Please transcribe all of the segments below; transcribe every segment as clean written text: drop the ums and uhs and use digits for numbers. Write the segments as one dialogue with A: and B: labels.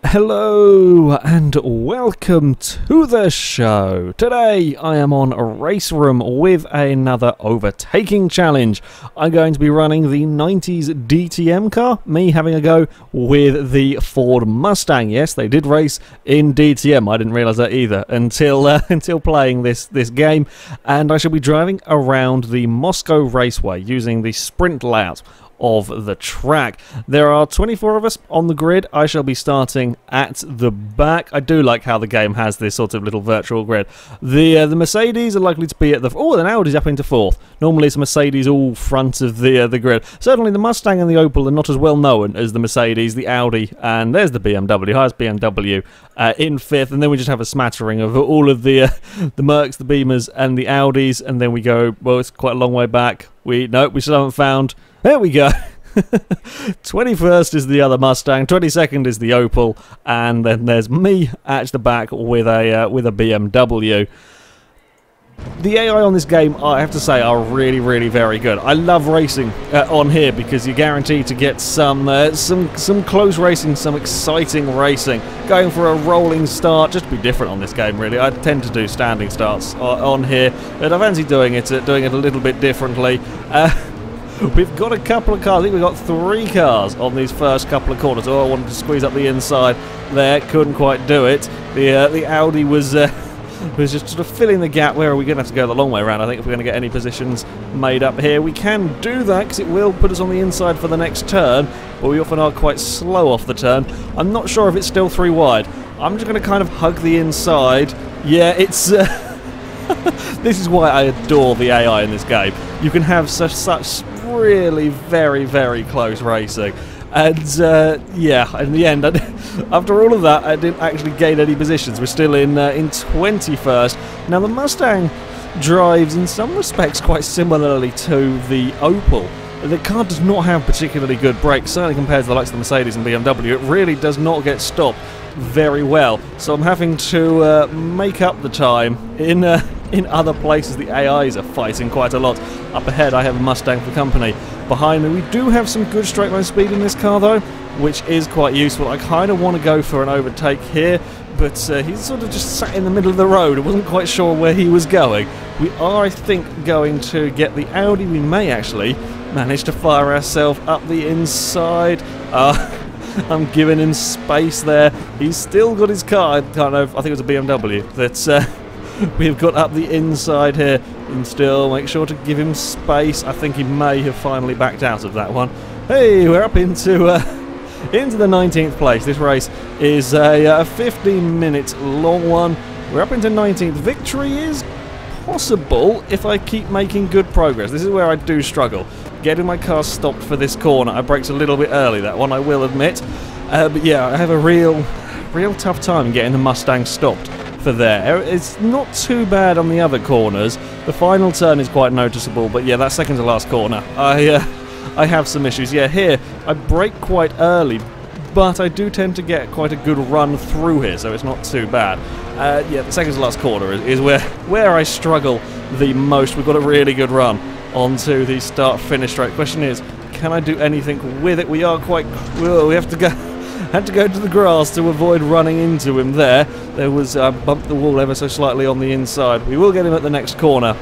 A: Hello and welcome to the show. Today I am on RaceRoom with another overtaking challenge. I'm going to be running the 90s DTM car, me having a go with the Ford Mustang. Yes, they did race in DTM. I didn't realise that either until playing this game. And I shall be driving around the Moscow Raceway using the sprint layout of the track. There are 24 of us on the grid. I shall be starting at the back. I do like how the game has this sort of little virtual grid. The Mercedes are likely to be at the... Oh, an Audi's up into fourth. Normally it's Mercedes all front of the grid. Certainly the Mustang and the Opel are not as well known as the Mercedes, the Audi, and there's the BMW, highest BMW in fifth, and then we just have a smattering of all of the Mercs, the Beamers, and the Audis, and then we go, well, it's quite a long way back. Nope, we still haven't found... There we go. 21st is the other Mustang, 22nd is the Opel, and then there's me at the back with a BMW. The AI on this game, I have to say, are really, really very good. I love racing on here because you're guaranteed to get some close racing, some exciting racing. Going for a rolling start, just to be different on this game, really. I tend to do standing starts on here, but I fancy doing it a little bit differently. We've got a couple of cars. I think we've got 3 cars on these first couple of corners. Oh, I wanted to squeeze up the inside there. Couldn't quite do it. The Audi was just sort of filling the gap. Where are we going to have to go the long way around, I think, if we're going to get any positions made up here. We can do that because it will put us on the inside for the next turn, but we often are quite slow off the turn. I'm not sure if it's still 3 wide. I'm just going to kind of hug the inside. Yeah, it's... This is why I adore the AI in this game. You can have such really very, very close racing. And yeah, in the end, after all of that, I didn't actually gain any positions. We're still in 21st. Now, the Mustang drives in some respects quite similarly to the Opel. The car does not have particularly good brakes, certainly compared to the likes of the Mercedes and BMW. It really does not get stopped very well. So I'm having to make up the time in other places. The AIs are fighting quite a lot. Up ahead I have a Mustang for company. Behind me we do have some good straight line speed in this car though, which is quite useful. I kind of want to go for an overtake here, but he's sort of just sat in the middle of the road. I wasn't quite sure where he was going. We are, I think, going to get the Audi. We may actually manage to fire ourselves up the inside. I'm giving him space there. He's still got his car. I can't know, I think it was a BMW that we've got up the inside here, and still make sure to give him space. I think he may have finally backed out of that one. Hey, we're up into the 19th place. This race is a 15-minute long one. We're up into 19th. Victory is possible if I keep making good progress. This is where I do struggle. Getting my car stopped for this corner. I braked a little bit early, that one, I will admit. But yeah, I have a real tough time getting the Mustang stopped for there. It's not too bad on the other corners. The final turn is quite noticeable, but yeah, that second to last corner, I have some issues. Yeah, here, I brake quite early, but I do tend to get quite a good run through here, so it's not too bad. Yeah, the second to last corner is where I struggle the most. We've got a really good run onto the start-finish straight. Question is, can I do anything with it? We are quite... Well, we have to go... Had to go to the grass to avoid running into him there. There was... bumped the wall ever so slightly on the inside. We will get him at the next corner.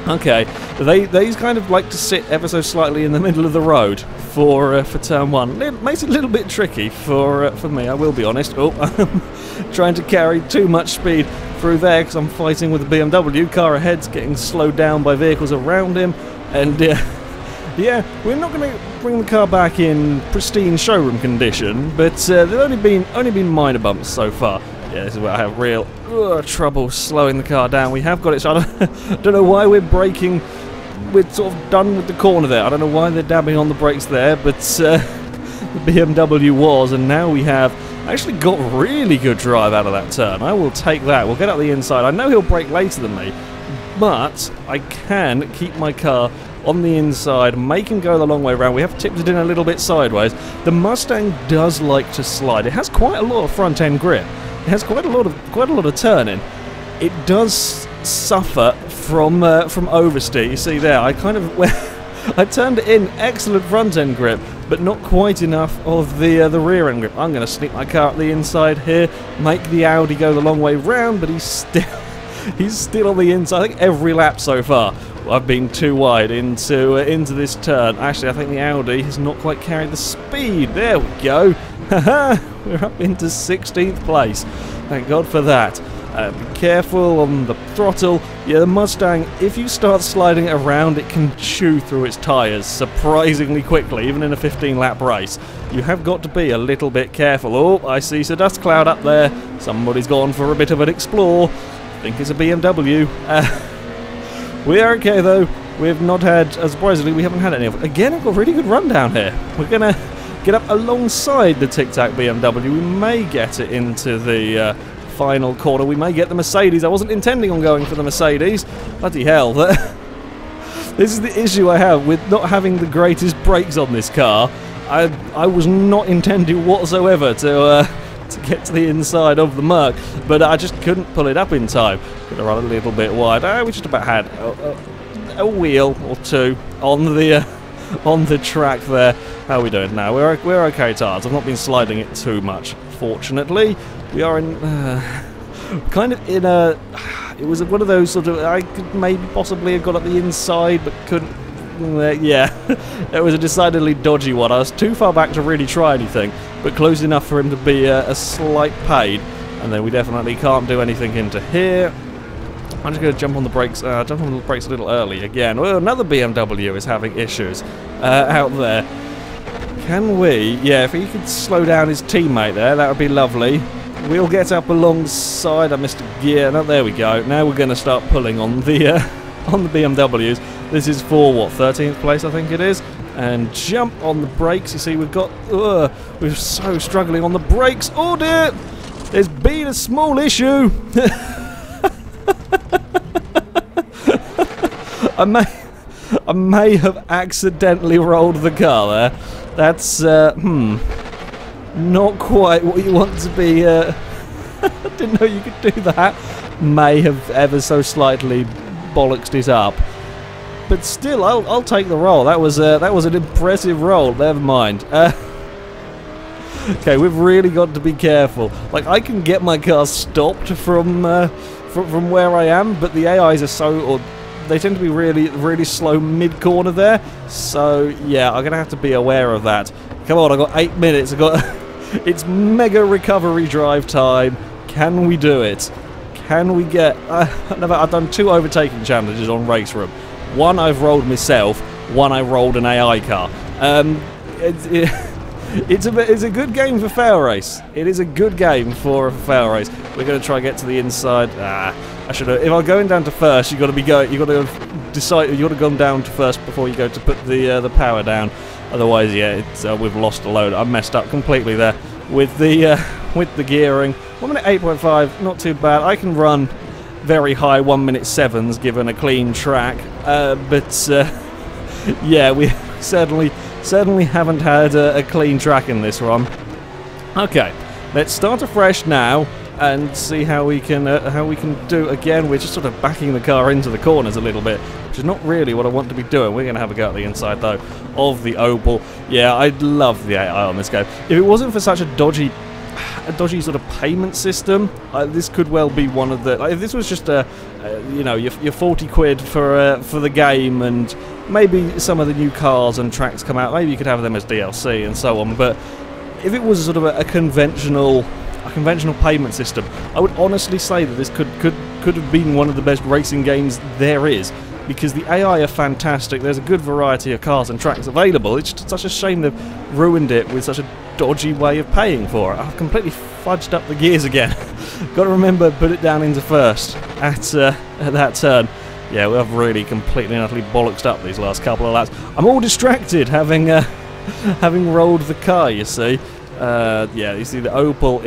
A: Okay, they kind of like to sit ever so slightly in the middle of the road for turn 1. It makes it a little bit tricky for me, I will be honest. Oh, I'm trying to carry too much speed through there because I'm fighting with the BMW. Car ahead's getting slowed down by vehicles around him, and yeah, we're not going to bring the car back in pristine showroom condition, but there've only been minor bumps so far. Yeah, this is where I have real trouble slowing the car down. We have got it, so I don't know why we're braking. We're sort of done with the corner there. I don't know why they're dabbing on the brakes there, but the BMW was, and now we have actually got really good drive out of that turn. I will take that. We'll get up the inside. I know he'll brake later than me, but I can keep my car on the inside, make him go the long way around. We have tipped it in a little bit sideways. The Mustang does like to slide. It has quite a lot of front end grip. It has quite a lot of turning. it does suffer from oversteer. You see there, I kind of I turned it in, excellent front end grip, but not quite enough of the rear end grip. I'm going to sneak my car up the inside here, make the Audi go the long way round, but he's still on the inside. I think every lap so far I've been too wide into this turn. Actually, I think the Audi has not quite carried the speed. There we go. Haha, we're up into 16th place. Thank God for that. Be careful on the throttle. Yeah, the Mustang, if you start sliding it around, it can chew through its tyres surprisingly quickly, even in a 15-lap race. You have got to be a little bit careful. Oh, I see a dust cloud up there. Somebody's gone for a bit of an explore. I think it's a BMW. We are okay, though. We've not had, surprisingly, we haven't had any of it. Again, I've got a really good run down here. We're going to get up alongside the Tic Tac BMW. We may get it into the final corner. We may get the Mercedes. I wasn't intending on going for the Mercedes. Bloody hell. This is the issue I have with not having the greatest brakes on this car. I was not intending whatsoever to get to the inside of the Merc, but I just couldn't pull it up in time. Could have run a little bit wide. We just about had a wheel or two on the track there. How are we doing now? We're okay, Tars. I've not been sliding it too much, fortunately. We are in kind of in a. It was one of those sort of. I could maybe possibly have got up the inside, but couldn't. Yeah, it was a decidedly dodgy one. I was too far back to really try anything, but close enough for him to be a slight pain. And then we definitely can't do anything into here. I'm just going to jump on the brakes. Jump on the brakes a little early again. Well, another BMW is having issues out there. Can we? Yeah, if he could slow down his teammate there, that would be lovely. We'll get up alongside. I missed a gear. No, there we go. Now we're going to start pulling on the BMWs. This is for what, 13th place, I think it is. And jump on the brakes. You see, we're so struggling on the brakes. Oh dear! There's been a small issue. I may have accidentally rolled the car there. That's not quite what you want to be. I didn't know you could do that. May have ever so slightly bollocksed it up, but still, I'll take the roll. That was an impressive roll. Never mind. Okay, we've really got to be careful. Like, I can get my car stopped from where I am, but the AIs are they tend to be really slow mid-corner there. So yeah, I'm gonna have to be aware of that. Come on, I've got 8 minutes. It's mega recovery drive time. Can we do it? Can we get? I've done 2 overtaking challenges on RaceRoom. One I've rolled myself. One I rolled an AI car. It's a good game for FailRace. It is a good game for FailRace. We're going to try and get to the inside. I should have. If I'm going down to first, you got to decide. You got to go down to first before you go to put the power down. Otherwise, yeah, we've lost a load. I messed up completely there with the gearing. 1 minute 8.5, not too bad. I can run very high 1 minute 7s given a clean track, but yeah, we certainly haven't had a clean track in this run. Okay, let's start afresh now and see how we can do. Again, we're just sort of backing the car into the corners a little bit, which is not really what I want to be doing. We're going to have a go at the inside though of the Opel. Yeah, I love the AI on this game. If it wasn't for such a dodgy sort of payment system, this could well be one of the. Like, if this was just your 40 quid for the game, and maybe some of the new cars and tracks come out, maybe you could have them as DLC and so on. But if it was sort of a conventional payment system, I would honestly say that this could have been one of the best racing games there is, because the AI are fantastic. There's a good variety of cars and tracks available. It's just such a shame they've ruined it with such a dodgy way of paying for it. I've completely fudged up the gears again. Got to remember, put it down into first at that turn. Yeah, we have really completely and utterly bollocksed up these last couple of laps. I'm all distracted having rolled the car, you see. Yeah, you see the Opel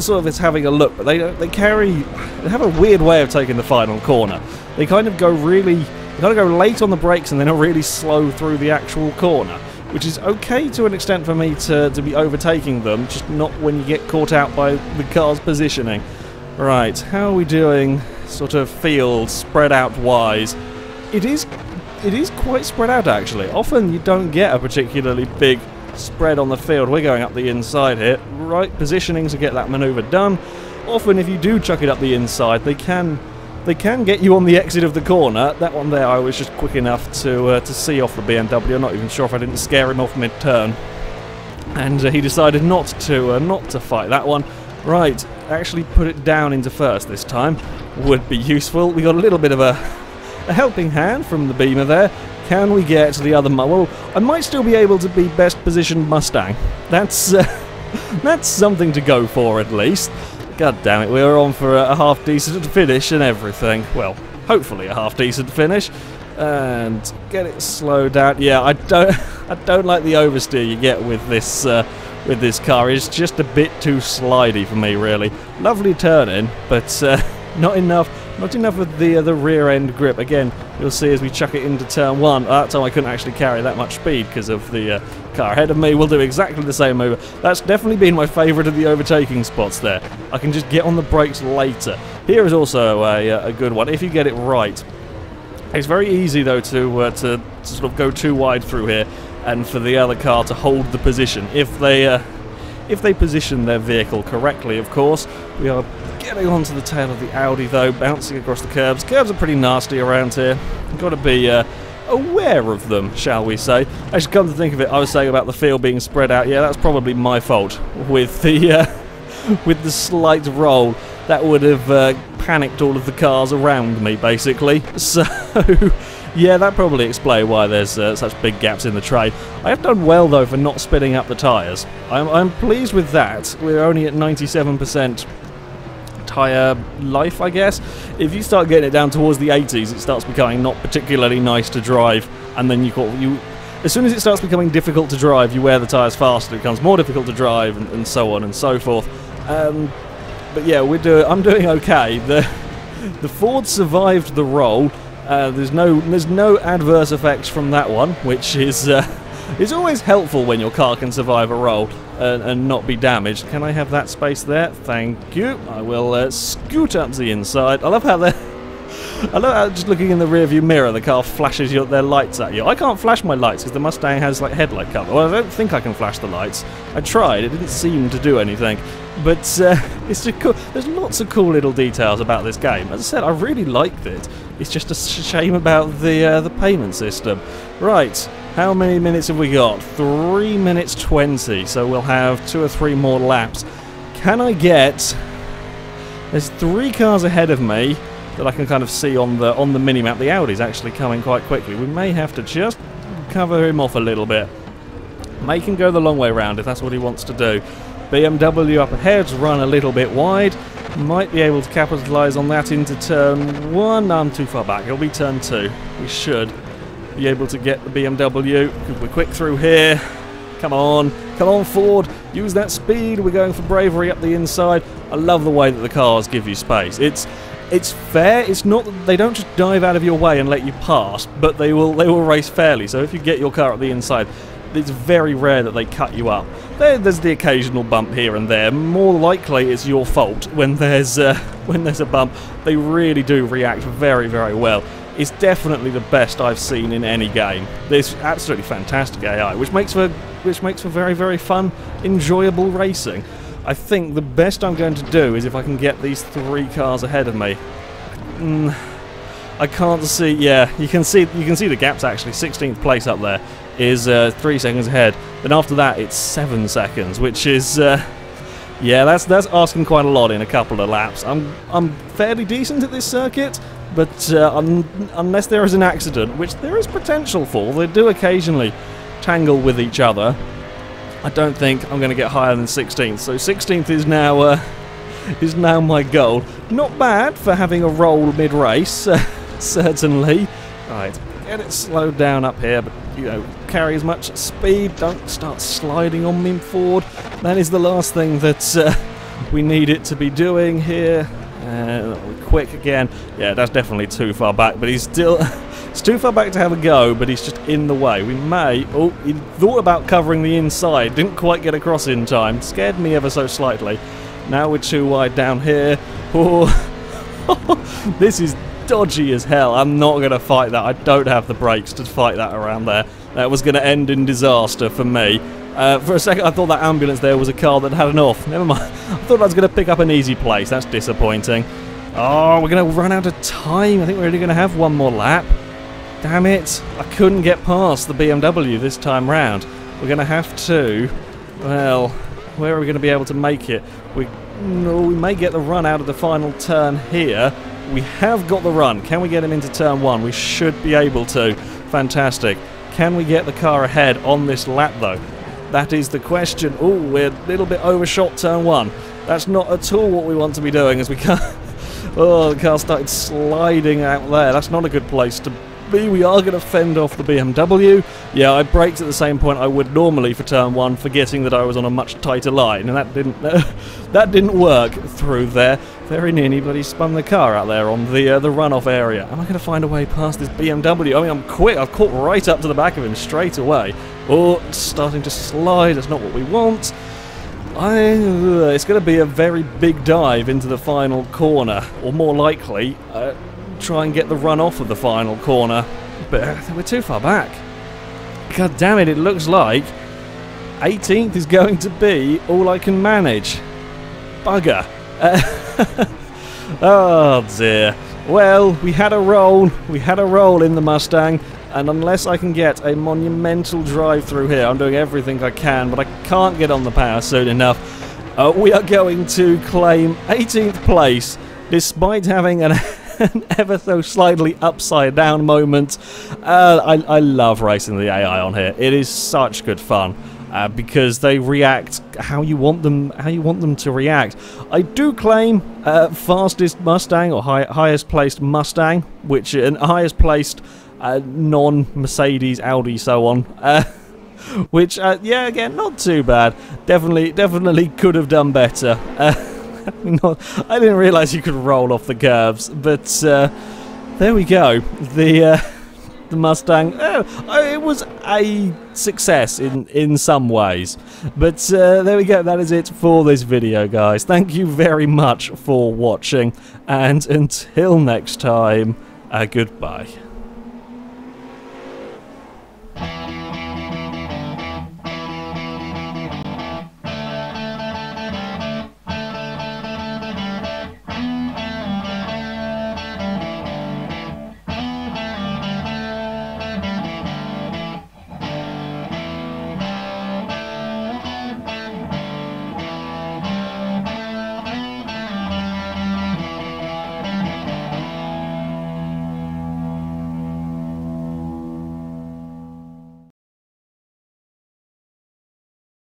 A: sort of is having a look, but they have a weird way of taking the final corner. They kind of go late on the brakes and then are really slow through the actual corner, which is okay to an extent for me to be overtaking them, just not when you get caught out by the car's positioning. Right, how are we doing sort of field spread out wise? It is quite spread out actually. Often you don't get a particularly big spread on the field. We're going up the inside here. Right positioning to get that manoeuvre done. Often if you do chuck it up the inside, they can get you on the exit of the corner. That one there I was just quick enough to see off the BMW. I'm not even sure if I didn't scare him off mid-turn. And he decided not to fight that one. Right, actually put it down into first this time. Would be useful. We got a little bit of a helping hand from the Beamer there. Can we get to the other... Well, I might still be able to be best positioned Mustang. That's something to go for at least. God damn it, we were on for a half-decent finish and everything. Well, hopefully a half-decent finish. And get it slowed down. Yeah, I don't like the oversteer you get with this car. It's just a bit too slidey for me, really. Lovely turn-in, but not enough of the rear end grip. Again, you'll see as we chuck it into turn one. That time I couldn't actually carry that much speed because of the car ahead of me. We'll do exactly the same over. That's definitely been my favourite of the overtaking spots there. I can just get on the brakes later. Here is also a good one if you get it right. It's very easy though to sort of go too wide through here, and for the other car to hold the position if they position their vehicle correctly. Of course, we are getting onto the tail of the Audi though, bouncing across the curbs. Curbs are pretty nasty around here. You've got to be aware of them, shall we say. Actually, come to think of it, I was saying about the field being spread out. Yeah, that's probably my fault with the with the slight roll. That would have panicked all of the cars around me, basically. So, yeah, that probably explains why there's such big gaps in the trade. I have done well, though, for not spinning up the tyres. I'm pleased with that. We're only at 97% tyre life, I guess. If you start getting it down towards the 80s, it starts becoming not particularly nice to drive, and then as soon as it starts becoming difficult to drive, you wear the tyres faster, it becomes more difficult to drive, and so on and so forth. But yeah, I'm doing okay. The Ford survived the roll. There's no adverse effects from that one, which is always helpful when your car can survive a roll and not be damaged. Can I have that space there? Thank you. I will scoot up the inside. I love how just looking in the rearview mirror, the car flashes their lights at you. I can't flash my lights because the Mustang has like headlight cover. Well, I don't think I can flash the lights. I tried. It didn't seem to do anything. But it's just cool. There's lots of cool little details about this game. As I said, I really liked it. It's just a shame about the payment system. Right. How many minutes have we got? 3 minutes 20. So we'll have 2 or 3 more laps. Can I get... There's 3 cars ahead of me that I can kind of see on the mini-map. The Audi's actually coming quite quickly. We may have to just cover him off a little bit. Make him go the long way round if that's what he wants to do. BMW up ahead, run a little bit wide. Might be able to capitalise on that into turn 1. No, I'm too far back. It'll be turn 2. We should be able to get the BMW. We're quick through here. Come on Ford. Use that speed. We're going for bravery up the inside. I love the way that the cars give you space. It's fair. It's not that they don't just dive out of your way and let you pass, but they will race fairly. So if you get your car at the inside, it's very rare that they cut you up. There's the occasional bump here and there. More likely it's your fault when there's a bump. They really do react very, very well. It's definitely the best I've seen in any game. There's absolutely fantastic AI, which makes for very, very fun, enjoyable racing. I think the best I'm going to do is if I can get these 3 cars ahead of me. I can't see. Yeah, you can see the gaps actually. 16th place up there is 3 seconds ahead. Then after that, it's 7 seconds, which is yeah, that's asking quite a lot in a couple of laps. I'm fairly decent at this circuit, but unless there is an accident, which there is potential for, they do occasionally tangle with each other. I don't think I'm going to get higher than 16th. So 16th is now my goal. Not bad for having a roll mid-race, certainly. Right, get it slowed down up here, but carry as much speed. Don't start sliding on me, Ford. That is the last thing that we need it to be doing here. Quick again. Yeah, that's definitely too far back, but he's still... It's too far back to have a go, but he's just in the way. We may... Oh, he thought about covering the inside. Didn't quite get across in time. Scared me ever so slightly. Now we're too wide down here. Oh, this is dodgy as hell. I'm not going to fight that. I don't have the brakes to fight that around there. That was going to end in disaster for me. For a second I thought that ambulance there was a car that had an off. Never mind. I thought I was going to pick up an easy place. That's disappointing. Oh, we're going to run out of time. I think we're only going to have one more lap. Damn it. I couldn't get past the BMW this time round. We're going to have to... Well, where are we going to be able to make it? We may get the run out of the final turn here. We have got the run. Can we get him into turn 1? We should be able to. Fantastic. Can we get the car ahead on this lap, though? That is the question. Oh, we're a little bit overshot turn 1. That's not at all what we want to be doing, as we can't... Oh, the car started sliding out there. That's not a good place to be. We are going to fend off the BMW. Yeah, I braked at the same point I would normally for turn 1, forgetting that I was on a much tighter line, and that didn't work through there. Very nearly, but he spun the car out there on the runoff area. Am I going to find a way past this BMW? I mean, I'm quick. I've caught right up to the back of him straight away. Oh, it's starting to slide. That's not what we want. It's going to be a very big dive into the final corner, or more likely, try and get the run off of the final corner. But I think we're too far back. God damn it, it looks like 18th is going to be all I can manage. Bugger. Oh dear. Well, we had a roll. We had a roll in the Mustang. And unless I can get a monumental drive through here, I'm doing everything I can, but I can't get on the power soon enough. We are going to claim 18th place, despite having an ever so slightly upside down moment. I love racing the AI on here. It is such good fun. Because they react how you want them to react. I do claim fastest Mustang, or highest placed Mustang, which highest placed non-Mercedes, Audi, so on. Which, yeah, again, not too bad. Definitely could have done better. I didn't realise you could roll off the curves, but there we go. The Mustang, it was a success in some ways. But there we go, that is it for this video, guys. Thank you very much for watching, and until next time, goodbye.